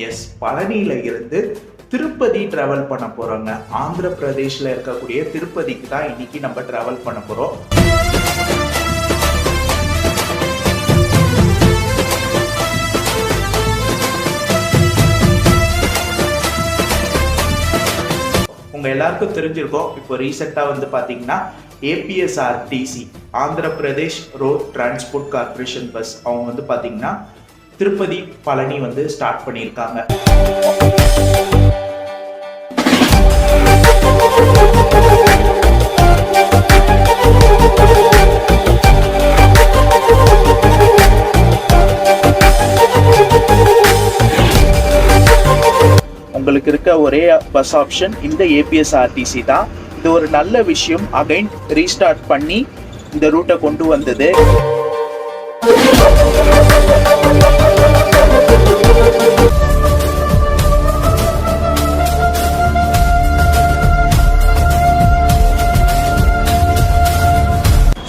S, பழனியில இருந்து Tirupati travel பண்ண போறோங்க. ஆந்திர பிரதேஷ்ல இருக்கக்கூடிய திருப்பதிக்கு தான் இன்னைக்கு நம்ம டிராவல் பண்ண போறோம். உங்க எல்லாருக்கும் தெரிஞ்சிருக்கும், இப்போ ரீசெண்டா பாத்தீங்கன்னா APSRTC Andhra Pradesh road transport corporation bus அவங்க பாத்தீங்கன்னா திருப்பதி பழனி ஸ்டார்ட் பண்ணியிருக்காங்க. உங்களுக்கு இருக்க ஒரே பஸ் ஆப்ஷன் இந்த ஏபிஎஸ்ஆர்டிசி தான். இது ஒரு நல்ல விஷயம். அகைன் ரீஸ்டார்ட் பண்ணி இந்த ரூட்டை கொண்டு வந்தது.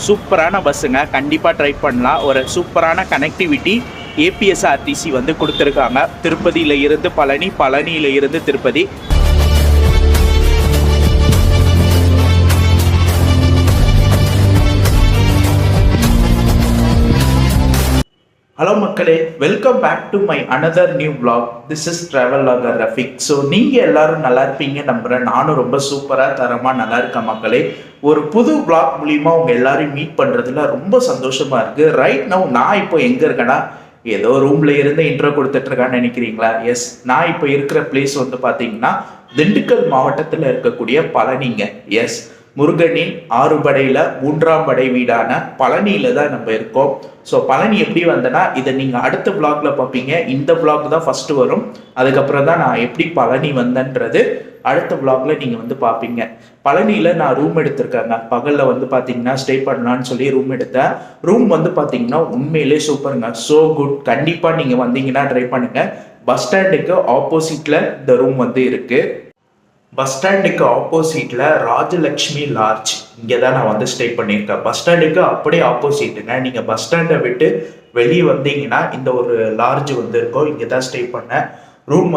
சூப்பரான பஸ்ஸுங்க, கண்டிப்பாக ட்ரை பண்ணலாம். ஒரு சூப்பரான கனெக்டிவிட்டி ஏபிஎஸ்ஆர்டிசி கொடுத்துருக்காங்க. திருப்பதியில இருந்து பழனி, பழனியில இருந்து திருப்பதி. ஹலோ மக்களே, welcome back to my another new vlog. This is travel logger Rafiq. So நீங்கள் எல்லாரும் நல்லா இருப்பீங்க நம்புகிறேன். நானும் ரொம்ப சூப்பராக தரமாக நல்லா இருக்கேன் மக்களே. ஒரு புது vlog மூலிமா உங்கள் எல்லாரையும் மீட் பண்ணுறதுல ரொம்ப சந்தோஷமாக இருக்குது. ரைட் நவ் நான் இப்போ எங்கே இருக்கேன்னா, ஏதோ ரூமில் இருந்து இன்ட்ரோ கொடுத்துட்ருக்கான்னு நினைக்கிறீங்களா? எஸ், நான் இப்போ இருக்கிற பிளேஸ் பார்த்தீங்கன்னா திண்டுக்கல் மாவட்டத்தில் இருக்கக்கூடிய பழனிங்க. எஸ், முருகனின் 6 படையில 3ஆம் படை வீடான பழனியில தான் நம்ம இருக்கோம். ஸோ பழனி எப்படி வந்தேன்னா, இதை நீங்கள் அடுத்த vlogல பார்ப்பீங்க. இந்த vlog தான் ஃபர்ஸ்ட் வரும். அதுக்கப்புறம் தான் நான் எப்படி பழனி வந்தேன்றது அடுத்த vlogல நீங்கள் பார்ப்பீங்க. பழனியில் நான் ரூம் எடுத்திருக்கேங்க. பகலில் பார்த்தீங்கன்னா ஸ்டே பண்ணலான்னு சொல்லி ரூம் எடுத்தேன். ரூம் பார்த்தீங்கன்னா உண்மையிலே சூப்பருங்க. So good. கண்டிப்பாக நீங்கள் வந்தீங்கன்னா ட்ரை பண்ணுங்க. பஸ் ஸ்டாண்டுக்கு ஆப்போசிட்ல இந்த ரூம் இருக்கு. பஸ் ஸ்டாண்டுக்கு ஆப்போசிட்ல ராஜலக்ஷ்மி லாட்ஜ், இங்கே தான் நான் ஸ்டே பண்ணியிருக்கேன். பஸ் ஸ்டாண்டுக்கு அப்படியே ஆப்போசிட்டுங்க. நீங்கள் பஸ் ஸ்டாண்டை விட்டு வெளியே வந்தீங்கன்னா இந்த ஒரு லாட்ஜ் இருக்கும். இங்கே தான் ஸ்டே பண்ணேன். ரூம்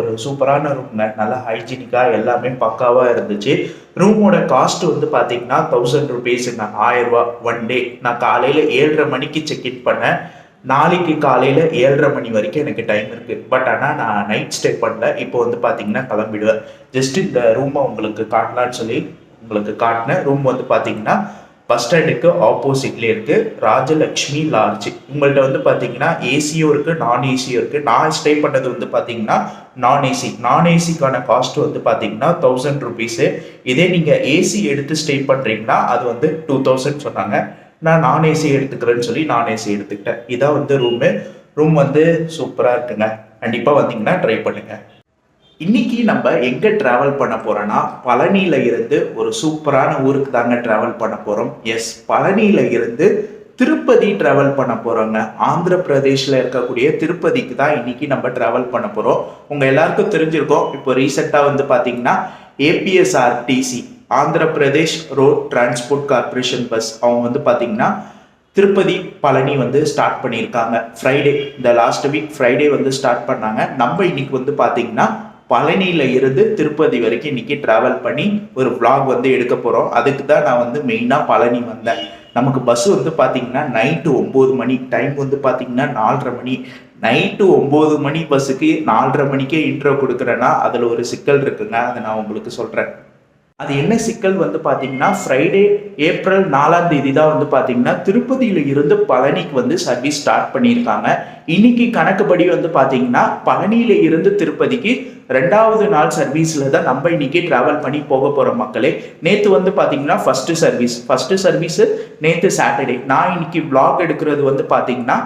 ஒரு சூப்பரான ரூம்ங்க. நல்லா ஹைஜீனிக்காக எல்லாமே பக்காவாக இருந்துச்சு. ரூமோட காஸ்ட் பார்த்தீங்கன்னா 1000 rupeesங்க, 1000 ரூபா 1 டே. நான் காலையில் 7:30 மணிக்கு செக்இன் பண்ணேன். நாளைக்கு காலையில் 7:30 மணி வரைக்கும் எனக்கு டைம் இருக்குது. பட் ஆனால் நான் நைட் ஸ்டே பண்ணல. இப்போ பார்த்தீங்கன்னா கிளம்பிடுவேன். ஜஸ்ட் இந்த ரூமை உங்களுக்கு காட்டலான்னு சொல்லி உங்களுக்கு காட்டினேன். ரூம் பார்த்தீங்கன்னா பஸ் ஸ்டாண்டுக்கு ஆப்போசிட்லேயே இருக்குது. ராஜலக்ஷ்மி லாட்ஜ். உங்கள்கிட்ட பார்த்தீங்கன்னா ஏசியும் இருக்குது, நான் ஏசியும் இருக்குது. நான் ஸ்டே பண்ணது பார்த்தீங்கன்னா நான் ஏசி. நான் ஏசிக்கான காஸ்ட் பார்த்தீங்கன்னா 1000 rupees. இதே நீங்கள் ஏசி எடுத்து ஸ்டே பண்ணுறீங்கன்னா அது 2000 சொன்னாங்க. நான் நான் ஏசி எடுத்துக்கிறேன்னு சொல்லி நான் ஏசி எடுத்துக்கிட்டேன். இதான் ரூமு. ரூம் சூப்பராக இருக்குங்க. கண்டிப்பாக வந்தீங்கன்னா ட்ரை பண்ணுங்க. இன்னைக்கு நம்ம எங்கே ட்ராவல் பண்ண போறோம்னா, பழனியில இருந்து ஒரு சூப்பரான ஊருக்கு தாங்க ட்ராவல் பண்ண போறோம். எஸ், பழனியில இருந்து திருப்பதி ட்ராவல் பண்ண போறோங்க. ஆந்திர பிரதேஷ்ல இருக்கக்கூடிய திருப்பதிக்கு தான் இன்னைக்கு நம்ம ட்ராவல் பண்ண போறோம். உங்க எல்லாருக்கும் தெரிஞ்சிருக்கும், இப்போ ரீசெண்டா பாத்தீங்கன்னா APSRTC Andhra Pradesh road transport corporation bus அவங்க பார்த்தீங்கன்னா திருப்பதி பழனி ஸ்டார்ட் பண்ணியிருக்காங்க. ஃப்ரைடே, இந்த லாஸ்ட் வீக் ஃப்ரைடே ஸ்டார்ட் பண்ணாங்க. நம்ம இன்னைக்கு பார்த்தீங்கன்னா பழனியில இருந்து திருப்பதி வரைக்கும் இன்னைக்கு டிராவல் பண்ணி ஒரு vlog எடுக்க போறோம். அதுக்கு தான் நான் மெயினாக பழனி வந்தேன். நமக்கு பஸ் பார்த்தீங்கன்னா நைட்டு 9 மணி. டைம் பார்த்தீங்கன்னா 4:30 மணி. நைட்டு 9 மணி பஸ்ஸுக்கு 4:30 மணிக்கே இன்ட்ரோ கொடுக்குறேன்னா அதில் ஒரு சிக்கல் இருக்குங்க. அதை நான் உங்களுக்கு சொல்கிறேன். அது என்ன சிக்கல் பார்த்தீங்கன்னா, ஃப்ரைடே ஏப்ரல் 4ஆம் தேதி தான் பார்த்தீங்கன்னா திருப்பதியில இருந்து பழனிக்கு சர்வீஸ் ஸ்டார்ட் பண்ணியிருக்காங்க. இன்னைக்கு கணக்குப்படி பார்த்தீங்கன்னா பழனியில இருந்து திருப்பதிக்கு 2வது நாள் சர்வீஸ்ல தான் நம்ம இன்னைக்கு டிராவல் பண்ணி போக போறோம் மக்களே. நேற்று பார்த்தீங்கன்னா ஃபர்ஸ்ட் சர்வீஸ் நேற்று சாட்டர்டே. நான் இன்னைக்கு vlog எடுக்கிறது பார்த்தீங்கன்னா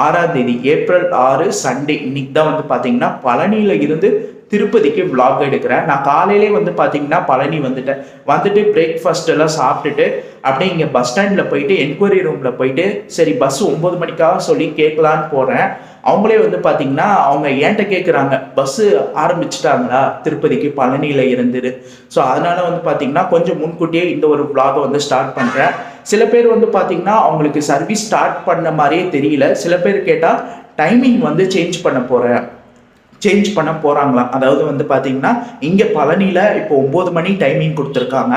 6ஆம் தேதி ஏப்ரல் 6 சண்டே. இன்னைக்கு தான் பார்த்தீங்கன்னா பழனியில இருந்து திருப்பதிக்கு vlog எடுக்கிறேன். நான் காலையிலே பார்த்தீங்கன்னா பழனி வந்துட்டு பிரேக்ஃபாஸ்ட் எல்லாம் சாப்பிட்டுட்டு அப்படியே இங்கே பஸ் ஸ்டாண்டில் போயிட்டு என்கொயரி ரூமில் போயிட்டு சரி பஸ் 9 மணிக்காக சொல்லி கேட்கலான்னு போகிறேன். அவங்களே பார்த்தீங்கன்னா அவங்க என்கிட்ட கேட்குறாங்க, பஸ்ஸு ஆரம்பிச்சிட்டாங்களா திருப்பதிக்கு பழனியில் இருந்துரு. ஸோ அதனால பார்த்தீங்கன்னா கொஞ்சம் முன்கூட்டியே இந்த ஒரு vlog ஸ்டார்ட் பண்ணுறேன். சில பேர் பார்த்தீங்கன்னா அவங்களுக்கு சர்வீஸ் ஸ்டார்ட் பண்ண மாதிரியே தெரியல. சில பேர் கேட்டால் டைமிங் சேஞ்ச் பண்ண போகிறேன், சேஞ்ச் பண்ண போகிறாங்களாம். அதாவது வந்து பார்த்தீங்கன்னா இங்கே பழனியில் இப்போ 9 மணி டைமிங் கொடுத்துருக்காங்க.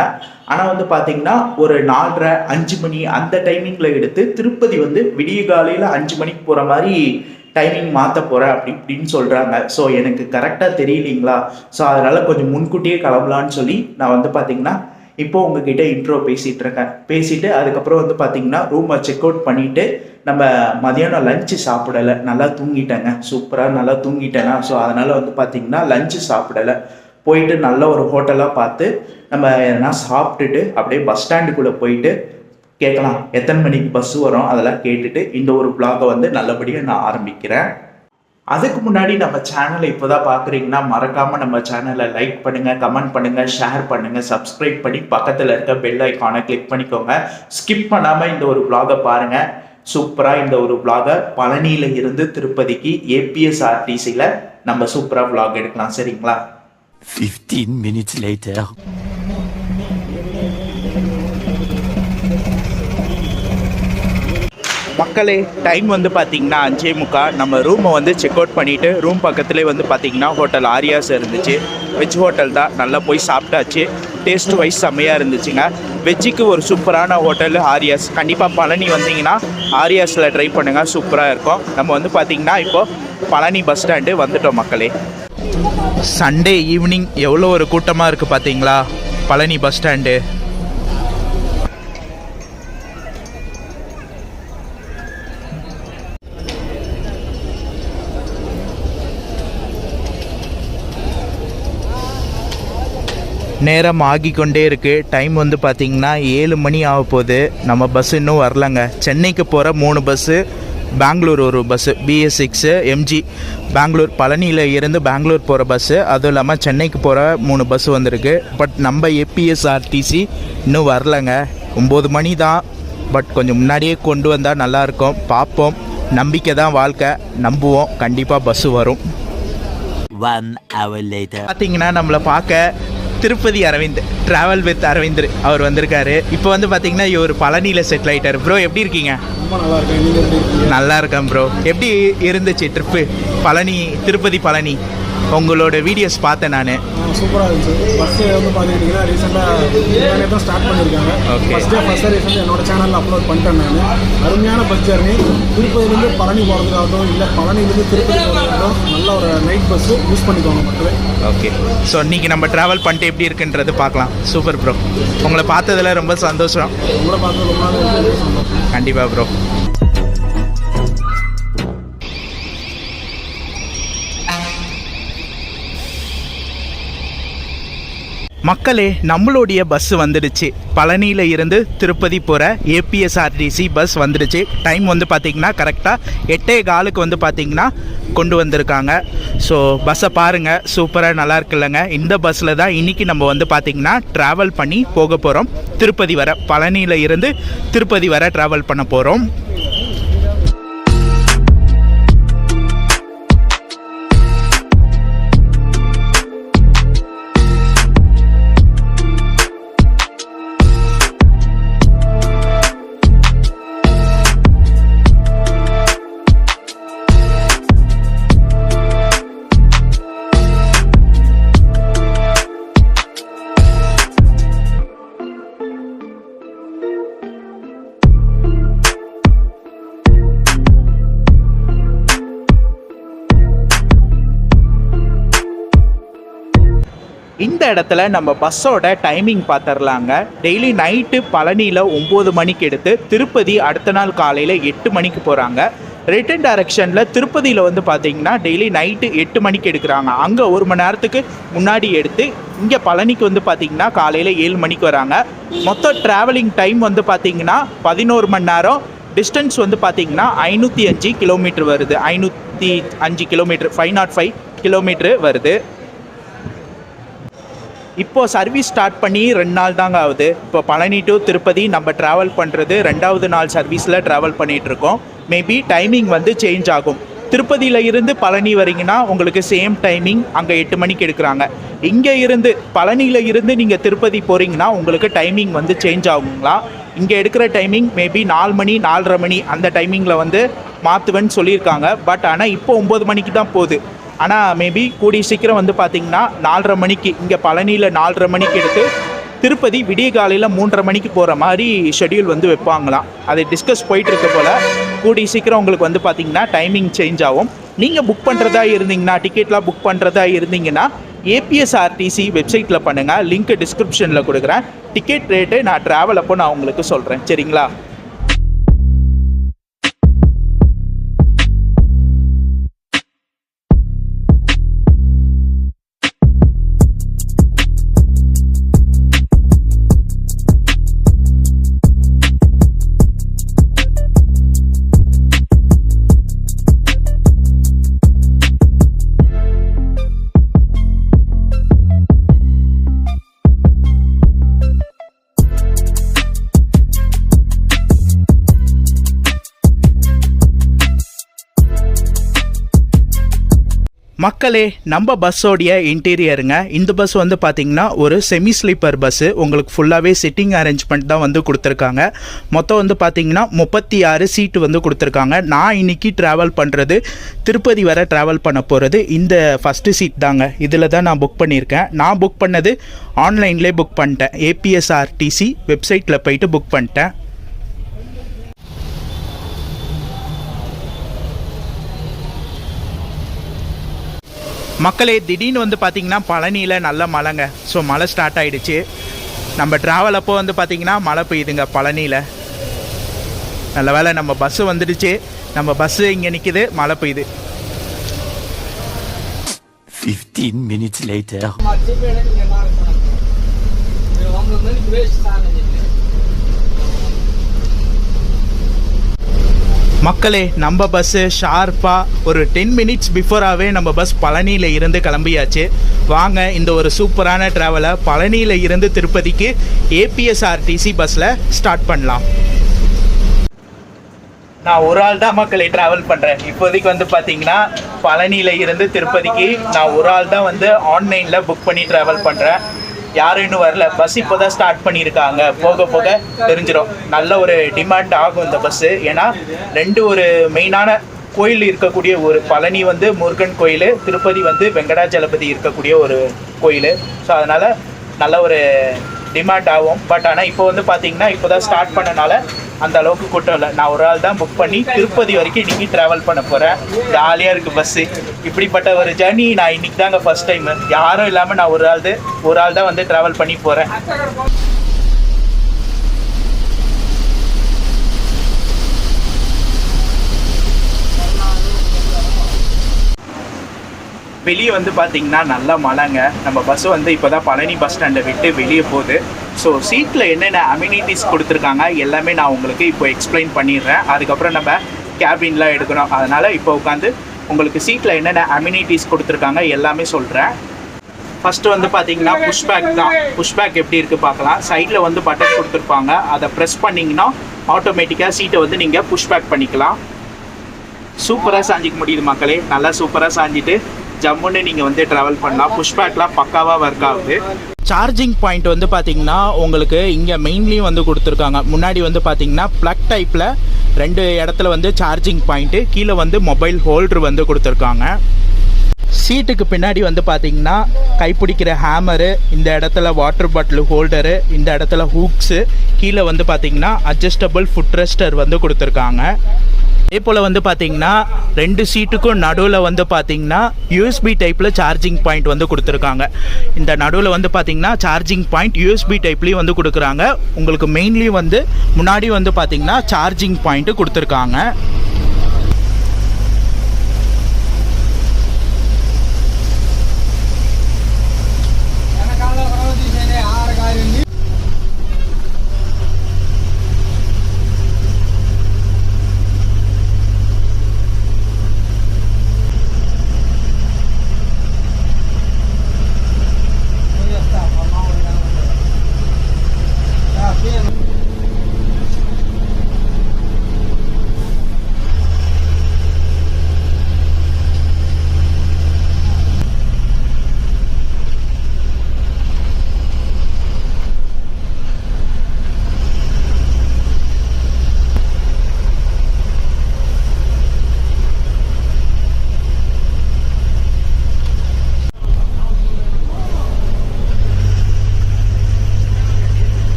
ஆனால் வந்து பார்த்தீங்கன்னா ஒரு 4:30 5 மணி அந்த டைமிங்கில் எடுத்து திருப்பதி வந்து விடிய காலையில் 5 மணிக்கு போகிற மாதிரி டைமிங் மாற்ற போகிறேன் இப்படின்னு சொல்கிறாங்க. ஸோ எனக்கு கரெக்டாக தெரியலீங்களா, ஸோ அதனால் கொஞ்சம் முன்கூட்டியே கிளம்பலான்னு சொல்லி நான் வந்து பார்த்தீங்கன்னா இப்போ உங்ககிட்ட இன்ட்ரோ பேசிகிட்டு இருக்கேன். பேசிட்டு அதுக்கப்புறம் வந்து பார்த்தீங்கன்னா ரூமை செக் அவுட் பண்ணிவிட்டு நம்ம மதியானம் லஞ்சு சாப்பிடலை, நல்லா தூங்கிட்டேங்க, சூப்பராக நல்லா தூங்கிட்டேன்னா. ஸோ அதனால் வந்து பார்த்திங்கன்னா லஞ்சு சாப்பிடலை, போயிட்டு நல்ல ஒரு ஹோட்டலாக பார்த்து நம்ம எதனா சாப்பிட்டுட்டு அப்படியே பஸ் ஸ்டாண்டுக்குள்ளே போயிட்டு கேட்கலாம் எத்தனை மணிக்கு பஸ்ஸு வரும் அதெல்லாம் கேட்டுட்டு இந்த ஒரு வ்ளாகை வந்து நல்லபடியாக நான் ஆரம்பிக்கிறேன். அதுக்கு முன்னாடி நம்ம சேனலை இப்போ தான் பார்க்குறீங்கன்னா மறக்காமல் நம்ம சேனலை லைக் பண்ணுங்கள், கமெண்ட் பண்ணுங்கள், ஷேர் பண்ணுங்கள், சப்ஸ்கிரைப் பண்ணி பக்கத்தில் இருக்க பெல் ஐக்கானை கிளிக் பண்ணிக்கோங்க. ஸ்கிப் பண்ணாமல் இந்த ஒரு வ்ளாகை பாருங்கள். சூப்பராக இந்த ஒரு வ்ளாகை பழனியில் இருந்து திருப்பதிக்கு ஏபிஎஸ்ஆர்டிசியில் நம்ம சூப்பராக வ்ளாக் எடுக்கலாம். சரிங்களா? 15 minutes later. மக்களே, டைம் வந்து பார்த்தீங்கன்னா 5:45. நம்ம ரூமை வந்து செக் அவுட் பண்ணிவிட்டு ரூம் பக்கத்துலேயே வந்து பார்த்தீங்கன்னா ஹோட்டல் ஆரியாஸ் இருந்துச்சு. வெஜ் ஹோட்டல் தான், நல்லா போய் சாப்பிட்டாச்சு. டேஸ்ட் வைஸ் செம்மையாக இருந்துச்சுங்க. வெஜ்ஜுக்கு ஒரு சூப்பரான ஹோட்டல் ஆரியாஸ். கண்டிப்பாக பழனி வந்தீங்கன்னா ஆரியாஸில் ட்ரை பண்ணுங்கள், சூப்பராக இருக்கும். நம்ம வந்து பார்த்திங்கன்னா இப்போது பழனி பஸ் ஸ்டாண்டு வந்துட்டோம் மக்களே. சண்டே ஈவினிங் எவ்வளோ ஒரு கூட்டமாக இருக்குது பார்த்தீங்களா பழனி பஸ் ஸ்டாண்டு. நேரம் ஆகிக்கொண்டே இருக்குது. டைம் வந்து பார்த்திங்கன்னா 7 மணி ஆக போகுது. நம்ம பஸ் இன்னும் வரலங்க. சென்னைக்கு போகிற 3 பஸ்ஸு, பெங்களூர் ஒரு பஸ்ஸு BS6 MG, பெங்களூர் பழனியில் இருந்து பெங்களூர் போகிற பஸ்ஸு, அதுவும் இல்லாமல் சென்னைக்கு போகிற 3 பஸ்ஸு வந்திருக்கு. பட் நம்ம ஏபிஎஸ்ஆர்டிசி இன்னும் வரலங்க. 9 மணி தான், பட் கொஞ்சம் முன்னாடியே கொண்டு வந்தால் நல்லாயிருக்கும். பார்ப்போம், நம்பிக்கை தான் வாழ்க்கை, நம்புவோம், கண்டிப்பாக பஸ்ஸு வரும். 1 hour later. பார்த்தீங்கன்னா நம்மளை பார்க்க திருப்பதி அரவிந்த், ட்ராவல் வித் அரவிந்த் அவர் வந்திருக்காரு. இப்போ வந்து பார்த்தீங்கன்னா இவர் பழனியில் செட்டில் ஆகிட்டார். ப்ரோ எப்படி இருக்கீங்க? ரொம்ப நல்லா இருக்கேன். நீங்கள் எப்படி இருக்கீங்க? நல்லா இருக்கேன் ப்ரோ. எப்படி இருந்துச்சு ட்ரிப்பு பழனி, திருப்பதி பழனி? உங்களோட வீடியோஸ் பார்த்தேன் நான். சூப்பராக இருந்துச்சு. பஸ்ஸு வந்து பார்த்துக்கிட்டிங்கன்னா ரீசெண்டாக தான் ஸ்டார்ட் பண்ணியிருக்காங்க. ஓகே. ஃபஸ்ட் சர்வீஸ் வந்து என்னோட சேனலில் அப்லோட் பண்ணிட்டேன் நான். அருமையான பஸ் ஜர்னி. திருப்பதியிலேருந்து பழனி போகிறதுக்காகட்டும் இல்லை பழனிலேருந்து திருப்பதி போகிறதுக்காகட்டும் நல்ல ஒரு நைட் பஸ்ஸு யூஸ் பண்ணிக்கோங்க மக்களே. ஓகே. ஸோ இன்றைக்கி நம்ம ட்ராவல் பண்ணிட்டு எப்படி இருக்குன்றது பார்க்கலாம். சூப்பர் ப்ரோ, உங்களை பார்த்ததில் ரொம்ப சந்தோஷம். உங்களை பார்த்து ரொம்ப நாள் சந்தோஷம். கண்டிப்பாக ப்ரோ. மக்களே, நம்மளுடைய பஸ் வந்துடுச்சு. பழனியில் இருந்து திருப்பதி போகிற ஏபிஎஸ்ஆர்டிசி பஸ் வந்துடுச்சு. டைம் வந்து பார்த்திங்கன்னா கரெக்டாக 8:15 வந்து பார்த்திங்கன்னா கொண்டு வந்திருக்காங்க. ஸோ பஸ்ஸை பாருங்கள், சூப்பராக நல்லா இருக்குல்லங்க. இந்த பஸ்ஸில் தான் இன்றைக்கி நம்ம வந்து பார்த்திங்கன்னா ட்ராவல் பண்ணி போக போகிறோம். திருப்பதி வர, பழனியில் இருந்து திருப்பதி வர ட்ராவல் பண்ண போகிறோம். இந்த இடத்துல நம்ம பஸ்ஸோட டைமிங் பார்த்துடலாங்க. டெய்லி நைட்டு பழனியில் 9 மணிக்கு எடுத்து திருப்பதி அடுத்த நாள் காலையில் 8 மணிக்கு போகிறாங்க. ரிட்டன் டைரக்ஷனில் திருப்பதியில் வந்து பார்த்திங்கன்னா டெய்லி நைட்டு 8 மணிக்கு எடுக்கிறாங்க. அங்கே 1 மணி நேரத்துக்கு முன்னாடி எடுத்து இங்கே பழனிக்கு வந்து பார்த்திங்கன்னா காலையில் 7 மணிக்கு வராங்க. மொத்தம் ட்ராவலிங் டைம் வந்து பார்த்திங்கன்னா 11 மணி நேரம். டிஸ்டன்ஸ் வந்து பார்த்திங்கன்னா 505 கிலோமீட்டர் வருது. 505 கிலோமீட்டர், 505 கிலோமீட்ரு வருது. இப்போது சர்வீஸ் ஸ்டார்ட் பண்ணி 2 நாள் தாங்க ஆகுது. இப்போ பழனி டு திருப்பதி நம்ம ட்ராவல் பண்ணுறது 2வது நாள் சர்வீஸில் ட்ராவல் பண்ணிகிட்ருக்கோம். மேபி டைமிங் வந்து சேஞ்ச் ஆகும். திருப்பதியில் இருந்து பழனி வரீங்கன்னா உங்களுக்கு சேம் டைமிங் அங்கே 8 மணிக்கு எடுக்கிறாங்க. இங்கே இருந்து பழனியில் இருந்து நீங்கள் திருப்பதி போகிறீங்கன்னா உங்களுக்கு டைமிங் வந்து சேஞ்ச் ஆகுங்களா. இங்கே எடுக்கிற டைமிங் மேபி 4 மணி 4:30 மணி அந்த டைமிங்கில் வந்து மாற்றுவேன்னு சொல்லியிருக்காங்க. பட் ஆனால் இப்போ 9 மணிக்கு தான் போகுது. ஆனால் மேபி கூடிய சீக்கிரம் வந்து பார்த்திங்கன்னா 4:30 மணிக்கு இங்கே பழனியில் 4:30 மணிக்கு எடுத்து திருப்பதி விடிய காலையில் 3:30 மணிக்கு போகிற மாதிரி ஷெட்யூல் வந்து வைப்பாங்களாம். அதை டிஸ்கஸ் போயிட்டுருக்க போல் கூடிய சீக்கிரம் உங்களுக்கு வந்து பார்த்திங்கன்னா டைமிங் சேஞ்ச் ஆகும். நீங்கள் புக் பண்ணுறதா இருந்தீங்கன்னா, டிக்கெட்லாம் புக் பண்ணுறதா இருந்தீங்கன்னா ஏபிஎஸ்ஆர்டிசி வெப்சைட்டில் பண்ணுங்கள். லிங்க் டிஸ்கிரிப்ஷனில் கொடுக்குறேன். டிக்கெட் ரேட்டு நான் ட்ராவல் அப்போ நான் உங்களுக்கு சொல்கிறேன். சரிங்களா? மக்களே, நம்ம பஸ்ஸோடைய இன்டீரியருங்க. இந்த பஸ் வந்து பார்த்திங்கன்னா ஒரு செமி ஸ்லீப்பர் பஸ்ஸு. உங்களுக்கு ஃபுல்லாகவே சிட்டிங் அரேஞ்ச்மெண்ட் தான் வந்து கொடுத்துருக்காங்க. மொத்தம் வந்து பார்த்திங்கன்னா 36 சீட்டு வந்து கொடுத்துருக்காங்க. நான் இன்றைக்கி ட்ராவல் பண்ணுறது திருப்பதி வர ட்ராவல் பண்ண போகிறது இந்த ஃபஸ்ட்டு சீட் தாங்க. இதில் தான் நான் புக் பண்ணியிருக்கேன். நான் புக் பண்ணது ஆன்லைன்லேயே புக் பண்ணிட்டேன். ஏபிஎஸ்ஆர்டிசி வெப்சைட்டில் போயிட்டு புக் பண்ணிட்டேன். மக்களே, திடீர்னு வந்து பார்த்திங்கன்னா பழனியில் நல்ல மழைங்க. ஸோ மழை ஸ்டார்ட் ஆகிடுச்சு. நம்ம ட்ராவல் அப்போ வந்து பார்த்திங்கன்னா மழை பெய்யுதுங்க பழனியில். நல்ல வேளை நம்ம பஸ்ஸு வந்துடுச்சு. நம்ம பஸ்ஸு இங்கே நிற்கிது, மழை பெய்யுது. 15 minutes later. மக்களே, நம்ம பஸ்ஸு ஷார்ப்பாக ஒரு 10 மினிட்ஸ் பிஃபோராகவே நம்ம பஸ் பழனியில் இருந்து கிளம்பியாச்சு. வாங்க இந்த ஒரு சூப்பரான ட்ராவலை பழனியில் இருந்து திருப்பதிக்கு ஏபிஎஸ்ஆர்டிசி பஸ்ஸில் ஸ்டார்ட் பண்ணலாம். நான் ஒரு ஆள் தான் மக்களே ட்ராவல் பண்ணுறேன். இப்போதைக்கு வந்து பார்த்தீங்கன்னா பழனியில் இருந்து திருப்பதிக்கு நான் ஒரு ஆள் தான் வந்து ஆன்லைனில் புக் பண்ணி ட்ராவல் பண்ணுறேன். யாரும் இன்னும் வரல. பஸ் இப்போ தான் ஸ்டார்ட் பண்ணியிருக்காங்க. போக போக தெரிஞ்சிடும். நல்ல ஒரு டிமாண்ட் ஆகும் இந்த பஸ்ஸு. ஏன்னா ஒரு மெயினான கோயில் இருக்கக்கூடிய ஒரு பழனி வந்து முருகன் கோயில், திருப்பதி வந்து வெங்கடாஜலபதி இருக்கக்கூடிய ஒரு கோயில். ஸோ அதனால் நல்ல ஒரு டிமாண்ட் ஆகும். பட் ஆனால் இப்போ வந்து பார்த்தீங்கன்னா இப்போ தான் ஸ்டார்ட் பண்ணனால அந்த அளவுக்கு கூட்டம் இல்லை. நான் ஒரு ஆள் தான் புக் பண்ணி திருப்பதி வரைக்கும் இன்றைக்கி ட்ராவல் பண்ண போகிறேன். ஜாலியாக இருக்குது பஸ்ஸு. இப்படிப்பட்ட ஒரு ஜர்னி நான் இன்றைக்கி தாங்க ஃபஸ்ட் டைமு. யாரும் இல்லாமல் நான் ஒரு ஆள் தான் வந்து ட்ராவல் பண்ணி போகிறேன். வெளியே வந்து பார்த்திங்கன்னா நல்லா மழைங்க. நம்ம பஸ்ஸு வந்து இப்போ தான் பழனி பஸ் ஸ்டாண்டை விட்டு வெளியே போகுது. ஸோ சீட்டில் என்னென்ன அம்யூனிட்டிஸ் கொடுத்துருக்காங்க எல்லாமே நான் உங்களுக்கு இப்போ எக்ஸ்பிளைன் பண்ணிடுறேன். அதுக்கப்புறம் நம்ம கேபின்லாம் எடுக்கணும். அதனால் இப்போ உட்காந்து உங்களுக்கு சீட்டில் என்னென்ன அம்யூனிட்டிஸ் கொடுத்துருக்காங்க எல்லாமே சொல்கிறேன். ஃபஸ்ட்டு வந்து பார்த்தீங்கன்னா புஷ்பேக் தான். புஷ்பேக் எப்படி இருக்குது பார்க்கலாம். சைடில் வந்து பட்டன் கொடுத்துருப்பாங்க. அதை ப்ரெஸ் பண்ணிங்கன்னா ஆட்டோமேட்டிக்காக சீட்டை வந்து நீங்கள் புஷ்பேக் பண்ணிக்கலாம். சூப்பராக சாஞ்சிக்க முடியுது மக்களே. நல்லா சூப்பராக சாஞ்சிட்டு ஜம்முன்னு நீங்கள் வந்து ட்ராவல் பண்ணலாம். புஷ்பேக்லாம் பக்காவாக ஒர்க் ஆகுது. சார்ஜிங் பாயிண்ட் வந்து பார்த்தீங்கன்னா உங்களுக்கு இங்கே மெயின்லேயும் வந்து கொடுத்துருக்காங்க. முன்னாடி வந்து பார்த்தீங்கன்னா ப்ளக் டைப்பில் 2 இடத்துல வந்து சார்ஜிங் பாயிண்ட்டு, கீழே வந்து மொபைல் ஹோல்டர் வந்து கொடுத்துருக்காங்க. சீட்டுக்கு பின்னாடி வந்து பார்த்தீங்கன்னா கைப்பிடிக்கிற ஹேமரு, இந்த இடத்துல வாட்டர் பாட்டில் ஹோல்டரு, இந்த இடத்துல ஹூக்ஸு, கீழே வந்து பார்த்தீங்கன்னா அட்ஜஸ்டபிள் ஃபுட் ரெஸ்டர் வந்து கொடுத்துருக்காங்க. அதே போல் வந்து பார்த்தீங்கன்னா 2 சீட்டுக்கும் நடுவில் வந்து பார்த்தீங்கன்னா யூஎஸ்பி டைப்பில் சார்ஜிங் பாயிண்ட் வந்து கொடுத்துருக்காங்க. இந்த நடுவில் வந்து பார்த்தீங்கன்னா சார்ஜிங் பாயிண்ட் யூஎஸ்பி டைப்லேயும் வந்து கொடுக்குறாங்க. உங்களுக்கு மெயின்லேயும் வந்து முன்னாடி வந்து பார்த்தீங்கன்னா சார்ஜிங் பாயிண்ட்டு கொடுத்துருக்காங்க.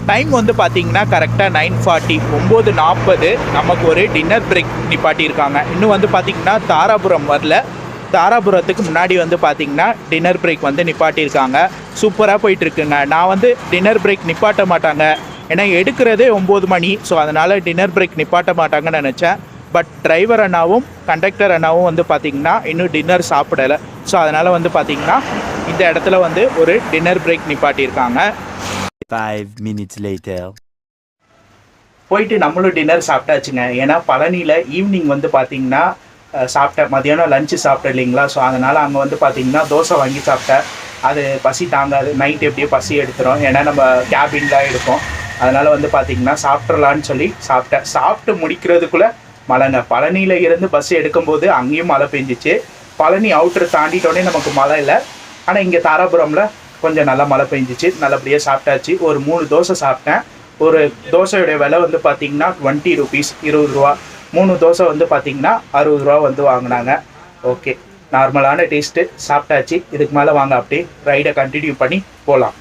டைம் வந்து பார்த்தீங்கன்னா கரெக்டாக 9:40 9:40 நமக்கு ஒரு டின்னர் பிரேக் நிப்பாட்டியிருக்காங்க. இன்னும் வந்து பார்த்திங்கன்னா தாராபுரம் வரல. தாராபுரத்துக்கு முன்னாடி வந்து பார்த்திங்கன்னா டின்னர் பிரேக் வந்து நிப்பாட்டியிருக்காங்க. சூப்பராக போயிட்டுருக்குங்க. நான் வந்து டின்னர் பிரேக் நிப்பாட்ட மாட்டாங்க, ஏன்னா எடுக்கிறதே 9 மணி. ஸோ அதனால் டின்னர் பிரேக் நிப்பாட்ட மாட்டாங்கன்னு நினச்சேன். பட் டிரைவர் அண்ணாவும் கண்டக்டர் அண்ணாவும் வந்து பார்த்திங்கன்னா இன்னும் டின்னர் சாப்பிடலை. ஸோ அதனால் வந்து பார்த்திங்கன்னா இந்த இடத்துல வந்து ஒரு டின்னர் பிரேக் நிப்பாட்டியிருக்காங்க. 5 minutes later. போயிட்டு நம்மளும் டின்னர் சாப்பிட்டாச்சுங்க. ஏன்னா பழனியில் ஈவினிங் வந்து பார்த்திங்கன்னா சாப்பிட்டேன், மதியானம் லஞ்சு சாப்பிட்டேன் இல்லைங்களா. ஸோ அதனால் அங்கே வந்து பார்த்திங்கன்னா தோசை வாங்கி சாப்பிட்டேன். அது பசி தாங்காது, நைட் எப்படியோ பசி எடுத்துரும், ஏன்னா நம்ம கேபின்லாம் எடுப்போம். அதனால் வந்து பார்த்திங்கன்னா சாப்பிட்றலான்னு சொல்லி சாப்பிட்டேன். சாப்பிட்டு முடிக்கிறதுக்குள்ளே மழைங்க. பழனியில் இருந்து பஸ் எடுக்கும்போது அங்கேயும் மழை பெஞ்சிச்சு. பழனி அவுட்ரு தாண்டிட்டோடனே நமக்கு மழை இல்லை. ஆனால் இங்கே தாராபுரமில் கொஞ்சம் நல்லா மழை பெஞ்சிச்சு. நல்லபடியாக சாப்பிட்டாச்சு. ஒரு 3 தோசை சாப்பிட்டேன். ஒரு தோசையுடைய விலை வந்து பார்த்திங்கன்னா 20 rupees, 20 ரூபா. 3 தோசை வந்து பார்த்திங்கன்னா 60 ரூபா வந்து வாங்கினாங்க. ஓகே, நார்மலான டேஸ்ட்டு. சாப்பிட்டாச்சு. இதுக்கு மேலே வாங்க அப்படியே ரைடை கண்டினியூ பண்ணி போகலாம்.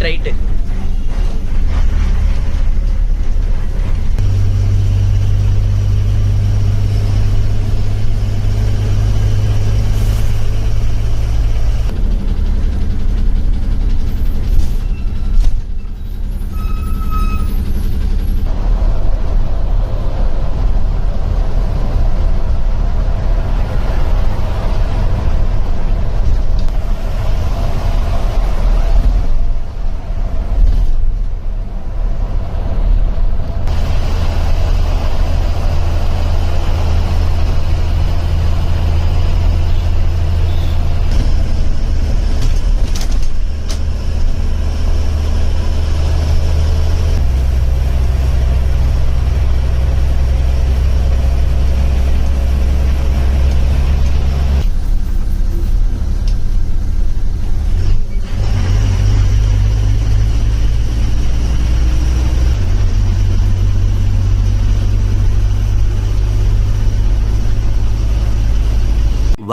Right.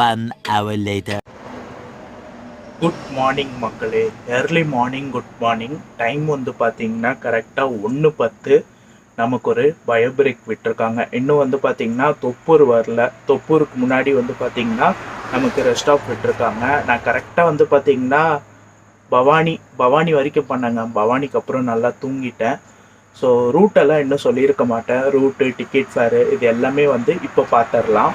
One hour later. Good morning மக்களே. Early morning good morning. Time வந்து பார்த்தீங்கன்னா கரெக்டாக 1:10. நமக்கு ஒரு பயோ பிரேக் விட்டுருக்காங்க. இன்னும் வந்து பார்த்தீங்கன்னா தொப்பூர் வரல. தொப்பூருக்கு முன்னாடி வந்து பார்த்தீங்கன்னா நமக்கு ரெஸ்ட் ஸ்டாப் விட்டுருக்காங்க. நான் கரெக்டாக வந்து பார்த்தீங்கன்னா பவானி வரைக்கும் பண்ணேங்க. பவானிக்கு அப்புறம் நல்லா தூங்கிட்டேன். ஸோ ரூட்டெல்லாம் இன்னும் சொல்லியிருக்க மாட்டேன். ரூட்டு, டிக்கெட், ஃபேரு இது எல்லாமே வந்து இப்போ பார்த்துடலாம்.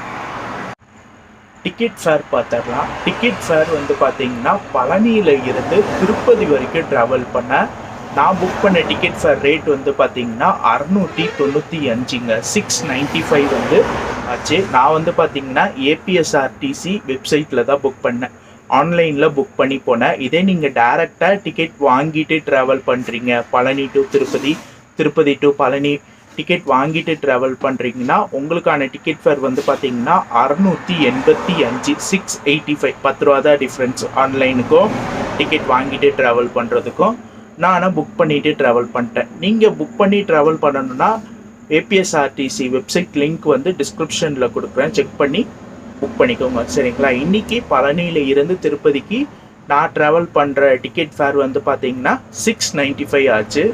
டிக்கெட் ஃபேர் பார்த்துடலாம். டிக்கெட் ஃபேர் வந்து பார்த்தீங்கன்னா பழனியில் இருந்து திருப்பதி வரைக்கும் ட்ராவல் பண்ண நான் புக் பண்ண டிக்கெட் ஃபேர் ரேட் வந்து பார்த்தீங்கன்னா 695ங்க. 695 வந்து ஆச்சு. நான் வந்து பார்த்தீங்கன்னா ஏபிஎஸ்ஆர்டிசி வெப்சைட்டில் தான் புக் பண்ணேன், ஆன்லைனில் புக் பண்ணி போனேன். இதே நீங்கள் டேரெக்டாக டிக்கெட் வாங்கிட்டு ட்ராவல் பண்ணுறீங்க, Palani to Tirupati, Tirupati to Palani ticket வாங்கிட்டு ட்ராவல் பண்ணுறீங்கன்னா உங்களுக்கான டிக்கெட் ஃபேர் வந்து பார்த்தீங்கன்னா 685, 685, 10 ரூபா தான் டிஃப்ரென்ஸ் ஆன்லைனுக்கும் டிக்கெட் வாங்கிட்டு ட்ராவல் பண்ணுறதுக்கும். நான் புக் பண்ணிவிட்டு ட்ராவல் பண்ணிட்டேன். நீங்கள் புக் பண்ணி ட்ராவல் பண்ணணுன்னா ஏபிஎஸ்ஆர்டிசி வெப்சைட் லிங்க் வந்து டிஸ்கிரிப்ஷனில் கொடுக்குறேன், செக் பண்ணி புக் பண்ணிக்கோங்க, சரிங்களா? இன்றைக்கி பழனியில் இருந்து திருப்பதிக்கு நான் ட்ராவல் பண்ணுற டிக்கெட் ஃபேர் வந்து பார்த்தீங்கன்னா 695 ஆச்சு.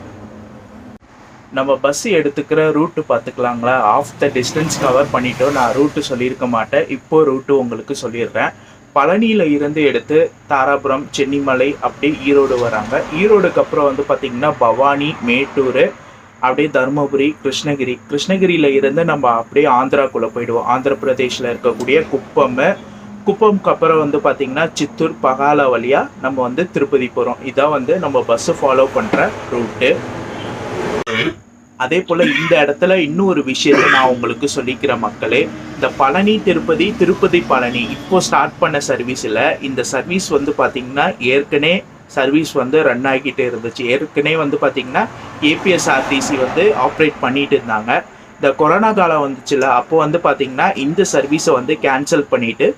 நம்ம பஸ் எடுத்துக்கிற ரூட்டு பார்த்துக்கலாங்களா? ஆஃப் த டிஸ்டன்ஸ் கவர் பண்ணிட்டோம். நான் ரூட்டு சொல்லியிருக்க மாட்டேன், இப்போது ரூட்டு உங்களுக்கு சொல்லிடுறேன். பழனியில் இருந்து எடுத்து தாராபுரம், சென்னிமலை, அப்படியே ஈரோடு வராங்க. ஈரோடுக்கு அப்புறம் வந்து பார்த்திங்கன்னா பவானி, மேட்டூர், அப்படியே தருமபுரி, கிருஷ்ணகிரி. கிருஷ்ணகிரியில் இருந்து நம்ம அப்படியே ஆந்திராக்குள்ளே போயிடுவோம். ஆந்திர பிரதேஷில் இருக்கக்கூடிய குப்பம்க்கு அப்புறம் வந்து பார்த்திங்கன்னா சித்தூர், பகாலா வழியாக நம்ம வந்து திருப்பதி போகிறோம். இதான் வந்து நம்ம பஸ்ஸு ஃபாலோ பண்ணுற ரூட்டு. அதே போல் இந்த இடத்துல இன்னொரு விஷயத்தை நான் உங்களுக்கு சொல்லிக்கிறேன் மக்களே. இந்த பழனி திருப்பதி, திருப்பதி பழனி இப்போ ஸ்டார்ட் பண்ண சர்வீஸில் இந்த சர்வீஸ் வந்து பார்த்திங்கன்னா ஏற்கனவே சர்வீஸ் வந்து ரன் ஆகிட்டே இருந்துச்சு. ஏற்கனவே வந்து பார்த்திங்கன்னா ஏபிஎஸ்ஆர்டிசி வந்து ஆப்ரேட் பண்ணிட்டு இருந்தாங்க. இந்த கொரோனா காலம் வந்துச்சுல, அப்போ வந்து பார்த்திங்கன்னா இந்த சர்வீஸை வந்து கேன்சல் பண்ணிவிட்டு